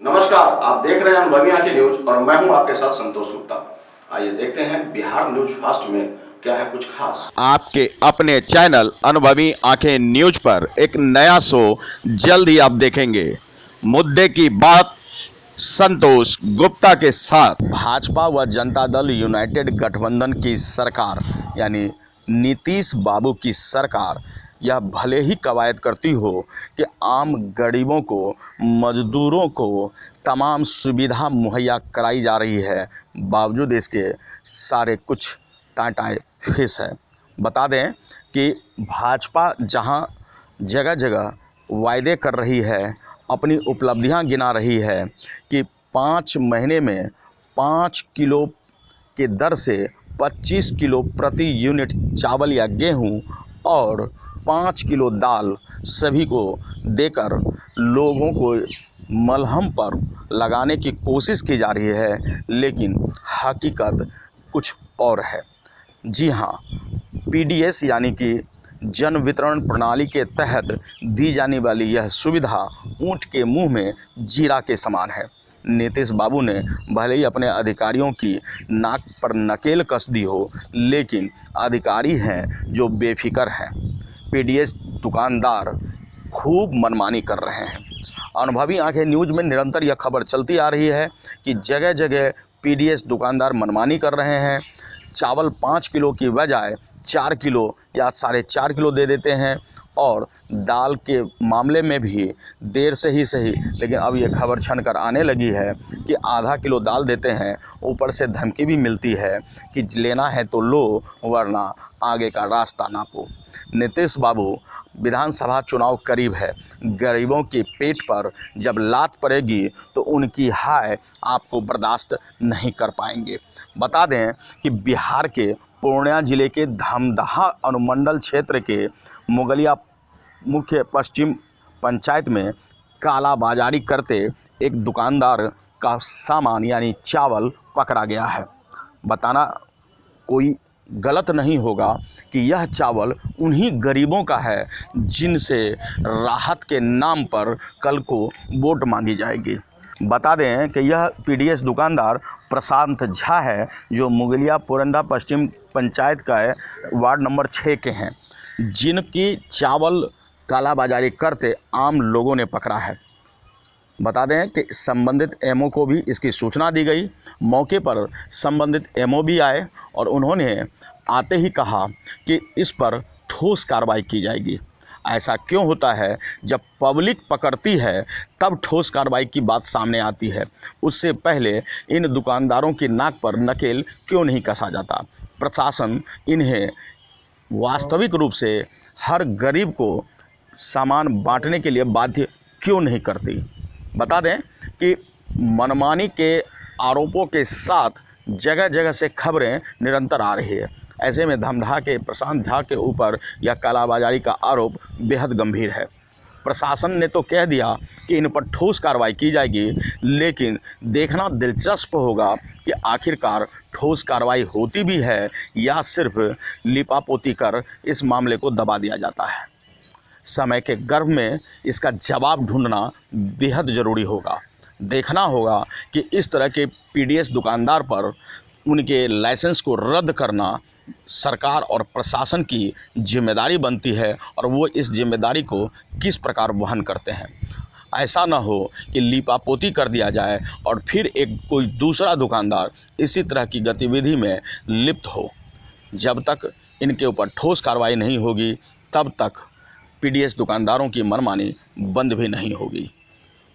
नमस्कार, आप देख रहे हैं अनुभवी आंखें न्यूज और मैं हूं आपके साथ संतोष गुप्ता। आइए देखते हैं बिहार न्यूज फास्ट में क्या है कुछ खास। आपके अपने चैनल अनुभवी आंखें न्यूज पर एक नया शो जल्द ही आप देखेंगे। मुद्दे की बात संतोष गुप्ता के साथ। भाजपा व जनता दल यूनाइटेड गठबंधन की सरकार यानी नीतीश बाबू की सरकार यह भले ही कवायद करती हो कि आम गरीबों को, मजदूरों को तमाम सुविधा मुहैया कराई जा रही है, बावजूद इसके सारे कुछ टाँटाए फेस है। बता दें कि भाजपा जहां जगह जगह वायदे कर रही है, अपनी उपलब्धियां गिना रही है कि 5 महीने में 5 किलो के दर से 25 किलो प्रति यूनिट चावल या गेहूं और 5 किलो दाल सभी को देकर लोगों को मलहम पर लगाने की कोशिश की जा रही है, लेकिन हकीकत कुछ और है। जी हाँ, पीडीएस यानी कि जन वितरण प्रणाली के तहत दी जाने वाली यह सुविधा ऊंट के मुंह में जीरा के समान है। नीतीश बाबू ने भले ही अपने अधिकारियों की नाक पर नकेल कस दी हो, लेकिन अधिकारी हैं जो बेफिक्र हैं। पीडीएस दुकानदार खूब मनमानी कर रहे हैं। अनुभवी आंखें न्यूज में निरंतर यह खबर चलती आ रही है कि जगह जगह पीडीएस दुकानदार मनमानी कर रहे हैं। चावल 5 किलो की बजाय 4 किलो या 4.5 किलो दे देते हैं और दाल के मामले में भी देर से ही सही, लेकिन अब ये खबर छन कर आने लगी है कि आधा किलो दाल देते हैं, ऊपर से धमकी भी मिलती है कि लेना है तो लो वरना आगे का रास्ता नापो। नीतीश बाबू, विधानसभा चुनाव करीब है, गरीबों के पेट पर जब लात पड़ेगी तो उनकी हाय आपको बर्दाश्त नहीं कर पाएंगे। बता दें कि बिहार के पूर्णिया जिले के धमदाहा अनुमंडल क्षेत्र के मुगलिया मुख्य पश्चिम पंचायत में कालाबाजारी करते एक दुकानदार का सामान यानी चावल पकड़ा गया है। बताना कोई गलत नहीं होगा कि यह चावल उन्हीं गरीबों का है जिनसे राहत के नाम पर कल को वोट मांगी जाएगी। बता दें कि यह पीडीएस दुकानदार प्रशांत झा है, जो मुगलिया पुरंदा पश्चिम पंचायत का है, वार्ड नंबर 6 के हैं, जिनकी चावल कालाबाजारी करते आम लोगों ने पकड़ा है। बता दें कि संबंधित एमओ को भी इसकी सूचना दी गई। मौके पर संबंधित एमओ भी आए और उन्होंने आते ही कहा कि इस पर ठोस कार्रवाई की जाएगी। ऐसा क्यों होता है, जब पब्लिक पकड़ती है तब ठोस कार्रवाई की बात सामने आती है। उससे पहले इन दुकानदारों की नाक पर नकेल क्यों नहीं कसा जाता? प्रशासन इन्हें वास्तविक रूप से हर गरीब को सामान बांटने के लिए बाध्य क्यों नहीं करती? बता दें कि मनमानी के आरोपों के साथ जगह जगह से खबरें निरंतर आ रही है। ऐसे में धमदाहा के प्रशांत झा के ऊपर यह कालाबाजारी का आरोप बेहद गंभीर है। प्रशासन ने तो कह दिया कि इन पर ठोस कार्रवाई की जाएगी, लेकिन देखना दिलचस्प होगा कि आखिरकार ठोस कार्रवाई होती भी है या सिर्फ लिपापोती कर इस मामले को दबा दिया जाता है। समय के गर्भ में इसका जवाब ढूंढना बेहद ज़रूरी होगा। देखना होगा कि इस तरह के पीडीएस दुकानदार पर उनके लाइसेंस को रद्द करना सरकार और प्रशासन की जिम्मेदारी बनती है और वो इस जिम्मेदारी को किस प्रकार वहन करते हैं। ऐसा ना हो कि लीपापोती कर दिया जाए और फिर एक कोई दूसरा दुकानदार इसी तरह की गतिविधि में लिप्त हो। जब तक इनके ऊपर ठोस कार्रवाई नहीं होगी, तब तक पीडीएस दुकानदारों की मनमानी बंद भी नहीं होगी।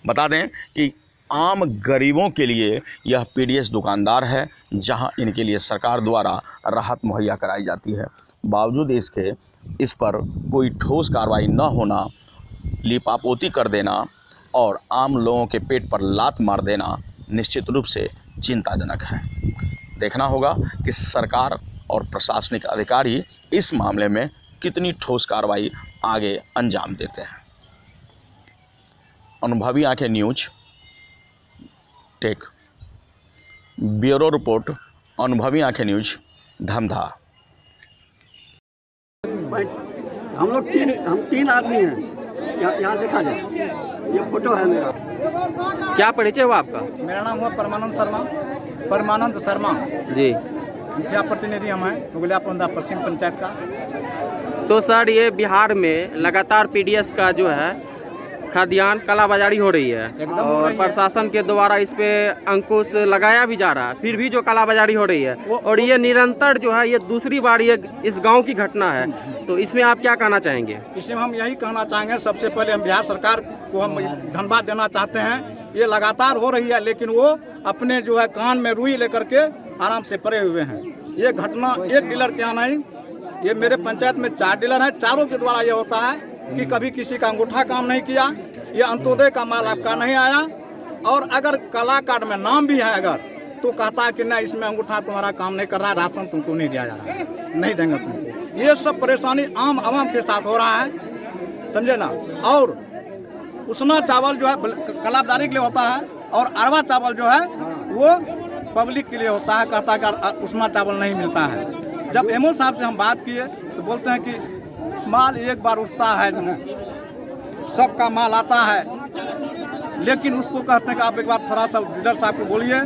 बता दें कि आम गरीबों के लिए यह पीडीएस दुकानदार है, जहां इनके लिए सरकार द्वारा राहत मुहैया कराई जाती है। बावजूद इसके इस पर कोई ठोस कार्रवाई न होना, लिपापोती कर देना और आम लोगों के पेट पर लात मार देना निश्चित रूप से चिंताजनक है। देखना होगा कि सरकार और प्रशासनिक अधिकारी इस मामले में कितनी ठोस कार्रवाई आगे अंजाम देते हैं। अनुभवी आंखें न्यूज टेक ब्यूरो रिपोर्ट, अनुभवी आंखें न्यूज, धमदाहा। हम तीन आदमी हैं। यहाँ देखा जाए, ये फोटो है मेरा। क्या परिचय हुआ आपका? मेरा नाम हुआ परमानंद शर्मा जी। मुखिया प्रतिनिधि हम हैं मुगलिया पोंदा पश्चिम पंचायत का। तो सर ये बिहार में लगातार पीडीएस का जो है खाद्यान्न कालाबाजारी हो रही है एकदम हो और रही है। प्रशासन के द्वारा इस पे अंकुश लगाया भी जा रहा है, फिर भी जो कालाबाजारी हो रही है और ये निरंतर जो है ये दूसरी बार ये इस गांव की घटना है, तो इसमें आप क्या कहना चाहेंगे? इसमें हम यही कहना चाहेंगे, सबसे पहले हम बिहार सरकार को हम धन्यवाद देना चाहते हैं। ये लगातार हो रही है लेकिन वो अपने जो है कान में रुई लेकर के आराम से पड़े हुए हैं। ये घटना एक डीलर के यहाँ नहीं, ये मेरे पंचायत में 4 डीलर हैं, चारों के द्वारा ये होता है कि कभी किसी का अंगूठा काम नहीं किया, ये अंत्योदय का माल आपका नहीं आया, और अगर कला कार्ड में नाम भी है अगर तो कहता है कि नहीं इसमें अंगूठा तुम्हारा काम नहीं कर रहा है, राशन तुमको नहीं दिया जा रहा है, नहीं देंगे तुमको। ये सब परेशानी आम आवाम के साथ हो रहा है, समझे ना। और उसना चावल जो है कलाबाजारी के लिए होता है और अरवा चावल जो है वो पब्लिक के लिए होता है, कहता है कि उसना चावल नहीं मिलता है। जब एमओ साहब से हम बात किए तो बोलते हैं कि माल एक बार उठता है, सबका माल आता है, लेकिन उसको कहते हैं कि आप एक बार थोड़ा सा डीलर साहब को बोलिए,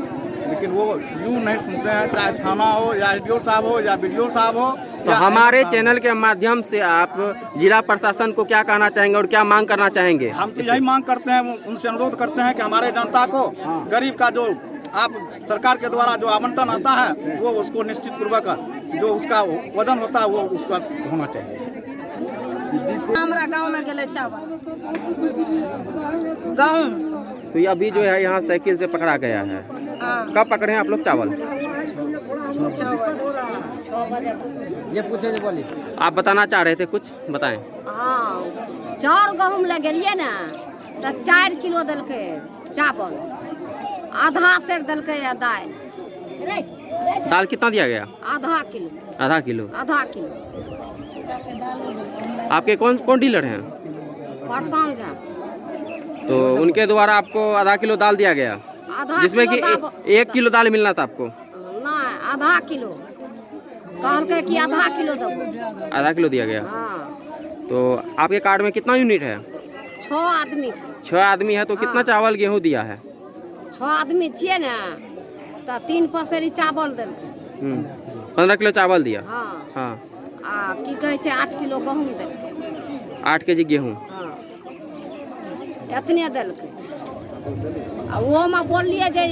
लेकिन वो यूँ नहीं सुनते हैं, चाहे थाना हो या एसडीओ साहब हो या बीडीओ साहब हो। तो हमारे चैनल के माध्यम से आप जिला प्रशासन को क्या कहना चाहेंगे और क्या मांग करना चाहेंगे? हम तो यही मांग करते हैं, उनसे अनुरोध करते हैं कि हमारे जनता को गरीब का जो आप सरकार के द्वारा जो आवंटन आता है वो उसको निश्चित पूर्वक जो उसका वजन होता है वो उसका होना चाहिए। हमारा गांव में गले चावल गांव। तो ये अभी जो है यहाँ साइकिल से पकड़ा गया है, कब पकड़े हैं आप लोग चावल? ये पूछे जो बोली आप बताना चाह रहे थे, कुछ बताएं। हाँ, 4 गहूम ले गेलिए ना तो 4 किलो दलके चावल, आधा सेर दलके दाल। दाल कितना दिया गया? आधा किलो। आधा किलो। आधा किलो। आपके कौन डीलर हैं? परसान झा। तो उनके द्वारा आपको आधा किलो दाल दिया गया, आधा जिसमें कि किलो 1 किलो दाल मिलना था आपको? ना, आधा किलो कहल कि आधा किलो दो। आधा किलो दिया गया। हाँ। तो आपके कार्ड में कितना यूनिट है? 6 आदमी। 6 आदमी है, तो कितना चावल गेहूँ दिया है? 6 आदमी छिए ना तो 3 पसेरी चावल देल। 15 किलो चावल दिया। हाँ। हाँ। आ की कहे छै 8 किलो गहूम देल। 8 केजी गेहूँ। हाँ, एतने देलकै। आ वो में बोलिए जे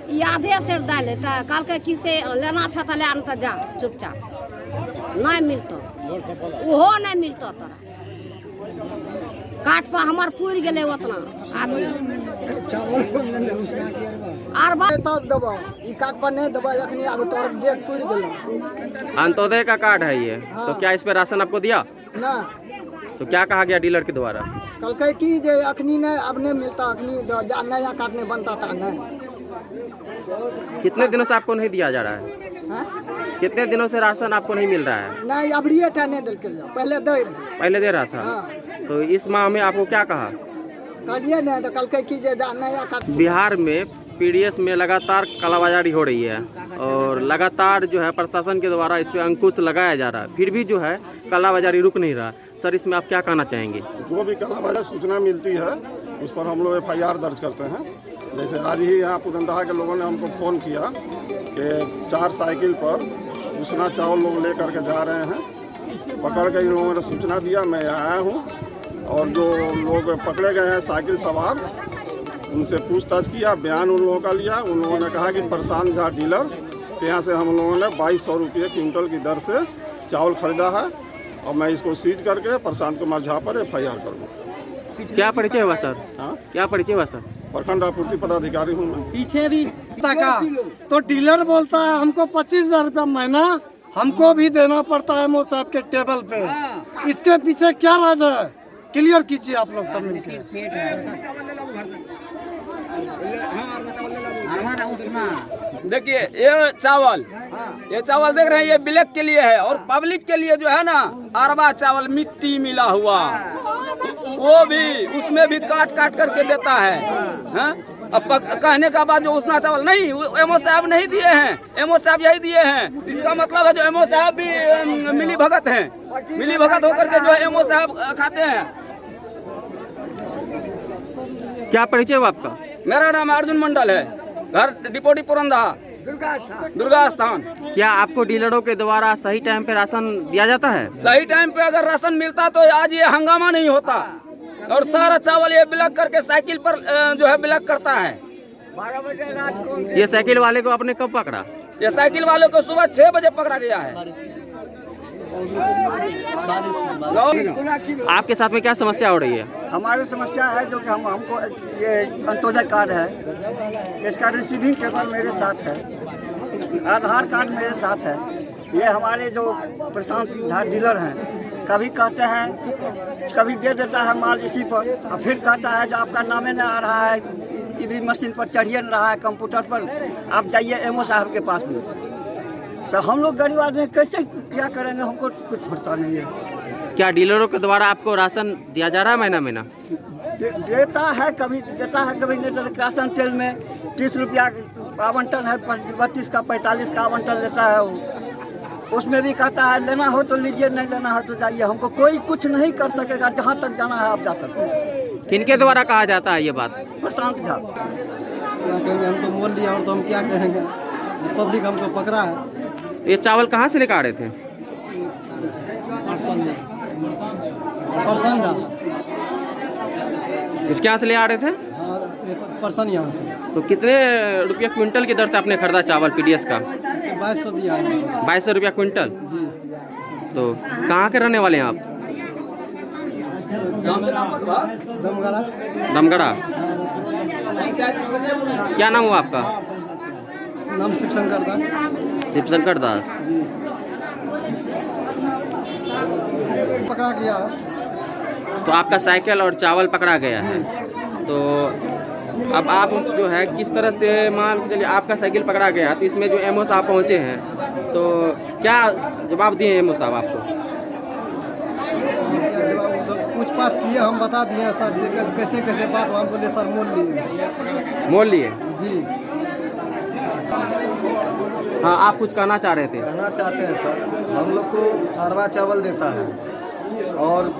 ई आधे सेर दाल है तो कहलकै कि से लेना छ तो ले आन तो जा चुपचाप, नहीं मिलतो, ओहो नहीं मिलतो तोरा। काट पर हमार पूरी गेले उतना आदमी आर बात तब दबा ई कार्ड पर नहीं दबा, अखनी अब तोर डेट पूरी देला। अंत्योदय का कार्ड है ये, तो क्या इस पे राशन आपको दिया? ना, तो क्या कहा गया डीलर के द्वारा? कल की जे अखनी ने अब नहीं मिलता, अखनी नया कार्ड नहीं बनता था। नहीं, कितने दिनों से आपको नहीं दिया जा रहा है? कितने दिनों से राशन आपको नहीं मिल रहा है? नहीं अब रिएट नहीं दिल के, पहले दे पहले दे रहा था। हाँ। तो इस माह में आपको क्या कहा? कहिए नहीं तो कल की जे नया कार्ड। बिहार में पीडीएस में लगातार कालाबाजारी हो रही है और लगातार जो है प्रशासन के द्वारा इस पे अंकुश लगाया जा रहा है, फिर भी जो है कालाबाजारी रुक नहीं रहा। सर, इसमें आप क्या कहना चाहेंगे? जो भी कालाबाजारी सूचना मिलती है उस पर हम लोग FIR दर्ज करते हैं। जैसे आज ही यहाँ पुरंदहा के लोगों ने हमको फ़ोन किया कि 4 साइकिल पर उसना चावल लोग ले करके जा रहे हैं, पकड़ के इन लोगों ने सूचना दिया, मैं यहाँ आया हूँ और जो लोग पकड़े गए हैं साइकिल सवार उनसे पूछताछ किया, बयान उन लोगों का लिया। उन लोगों ने कहा कि प्रशांत झा डीलर के यहाँ से हम लोगों ने 2200 रुपये क्विंटल की दर से चावल खरीदा है और मैं इसको सीज करके प्रशांत कुमार झा पर FIR करूँगा। क्या परिचय हुआ सर? हाँ, क्या परिचय हुआ सर? प्रखंड आपूर्ति पदाधिकारी हूँ मैं। पीछे भी का तो डीलर बोलता है हमको 25,000 रुपया महीना हमको भी देना पड़ता है एमओ साहब के टेबल पे। इसके पीछे क्या राज है, क्लियर कीजिए आप लोग सब मिलकर। देखिए ये चावल देख रहे हैं, ये ब्लैक के लिए है और पब्लिक के लिए जो है ना अरवा चावल मिट्टी मिला हुआ, वो भी उसमें भी काट काट करके देता है। हाँ? अब कहने का बाद जो उसना चावल नहीं, एमओ साहब नहीं दिए हैं, एमओ साहब यही दिए हैं। इसका मतलब है जो एमओ साहब भी मिली भगत हैं, मिली भगत होकर के जो है एमओ साहब खाते हैं। क्या परिचय हुआ आपका? मेरा नाम अर्जुन मंडल है, घर डिपोटी पुरंदहा, दुर्गा स्थान। क्या आपको डीलरों के द्वारा सही टाइम पे राशन दिया जाता है? सही टाइम पे अगर राशन मिलता तो आज ये हंगामा नहीं होता, और सारा चावल ये ब्लॉक करके साइकिल पर जो है ब्लॉक करता है। ये साइकिल वाले को आपने कब पकड़ा? ये साइकिल वालों को सुबह 6 बजे पकड़ा गया है। आपके साथ में क्या समस्या हो रही है? हमारी समस्या है जो कि हमको ये अंत्योदय कार्ड है, इसका रिसीविंग पेपर मेरे साथ है, आधार कार्ड मेरे साथ है। ये हमारे जो प्रशांत झा डीलर हैं, कभी कहते हैं, कभी दे देता है माल इसी पर, और फिर कहता है जो आपका नामे न आ रहा है, ईवी मशीन पर चढ़िए न रहा है, कंप्यूटर पर आप जाइए एमओ साहब के पास में। तो हम लोग गरीब आदमी कैसे क्या करेंगे, हमको कुछ पता नहीं है। क्या डीलरों के द्वारा आपको राशन दिया जा रहा है महीना महीना? देता है, कभी देता है कभी नहीं देता। राशन तेल में 30 रुपया आवंटन है, 32 का 45 का आवंटन लेता है वो। उसमें भी कहता है लेना हो तो लीजिए, नहीं लेना हो तो जाइए। हमको कोई कुछ नहीं कर सकेगा, जहाँ तक जाना है आप जा सकते हैं। किनके द्वारा कहा जाता है ये बात? प्रशांत झा। क्या कहेंगे, हम तो मोल लिया और तो हम क्या कहेंगे, पब्लिक हमको पकड़ा है। ये चावल कहाँ से लेकर आ रहे थे? परसन इसके यहाँ से ले आ रहे थे? परसन यहाँ से। तो कितने रुपया क्विंटल की दर से आपने खरीदा चावल पीडीएस का? 2200 दिया है। 2200 रुपया क्विंटल। जी। तो कहाँ के रहने वाले हैं आप? दमगरा। दमगरा। क्या नाम हुआ आपका? नाम शिवशंकर दास। शिवशंकर दास। पकड़ा गया। तो आपका साइकिल और चावल पकड़ा गया है, तो अब आप जो है किस तरह से, मान चलिए आपका साइकिल पकड़ा गया, तो इसमें जो एमओ साहब पहुँचे हैं, तो क्या जवाब दिए एमओ साहब आपको? पूछताछ किए, हम बता दिए सर कैसे कैसे बात। हम बोले सर मोल लिए। जी। हाँ, आप कुछ कहना चाह रहे थे? कहना चाहते हैं सर, हम लोग को अरवा चावल देता है। और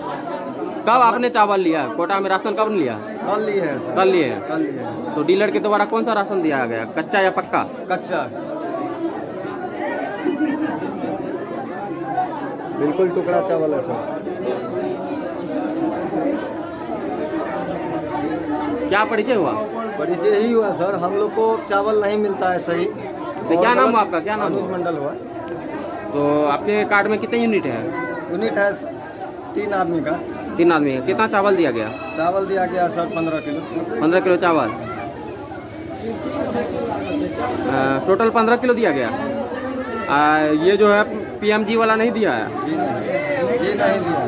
कब आपने चावल लिया? कोटा में राशन कब लिया? कल लिए हैं सर। कल लिए हैं। कल लिए हैं। तो डीलर के द्वारा कौन सा राशन दिया गया, कच्चा या पक्का? कच्चा, बिल्कुल टुकड़ा चावल है सर। क्या परिचय हुआ? परिचय ही हुआ सर, हम लोग को चावल नहीं मिलता है सही। तो क्या नाम हुआ आपका? क्या नाम? अनुज मंडल हुआ। तो आपके कार्ड में कितने यूनिट है? यूनिट है 3 आदमी का। 3 आदमी का। कितना चावल दिया गया? चावल दिया गया सर 15 किलो। 15 किलो चावल। टोटल 15 किलो दिया गया। ये जो है पीएमजी वाला नहीं दिया है? जी नहीं दिया।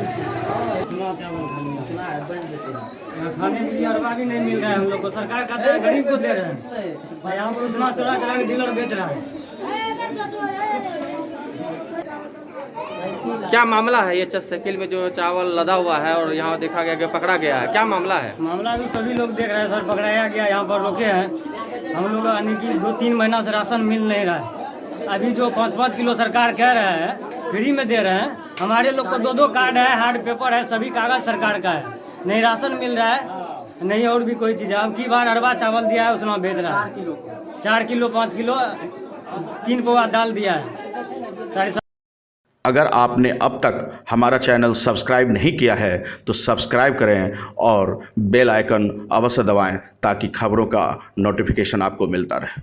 खाने के लिए अरवा भी नहीं मिल रहा है हम लोग को। सरकार कहता है गरीब को दे रहे हैं, और यहाँ पर उतना चोरा चोरा के डीलर बेच रहा है। क्या मामला है? ये साइकिल में जो चावल लदा हुआ है और यहाँ देखा गया कि पकड़ा गया है, क्या मामला है? मामला तो सभी लोग देख रहे हैं सर, पकड़ाया गया, यहाँ पर रोके हैं। हम लोग यानी कि 2-3 महीना से राशन मिल नहीं रहा है। अभी जो 5-5 किलो सरकार कह रहा है फ्री में दे रहे हैं, हमारे लोग को 2-2 कार्ड है, हार्ड पेपर है, सभी कागज सरकार का है। नहीं राशन मिल रहा है, नहीं और भी कोई चीज़ है। हम की बार अरवा चावल दिया है, उसमें बेच रहा है 4 किलो 5 किलो 3 पौवा दाल दिया है। अगर आपने अब तक हमारा चैनल सब्सक्राइब नहीं किया है तो सब्सक्राइब करें और बेल आइकन अवश्य दबाएं ताकि खबरों का नोटिफिकेशन आपको मिलता रहे।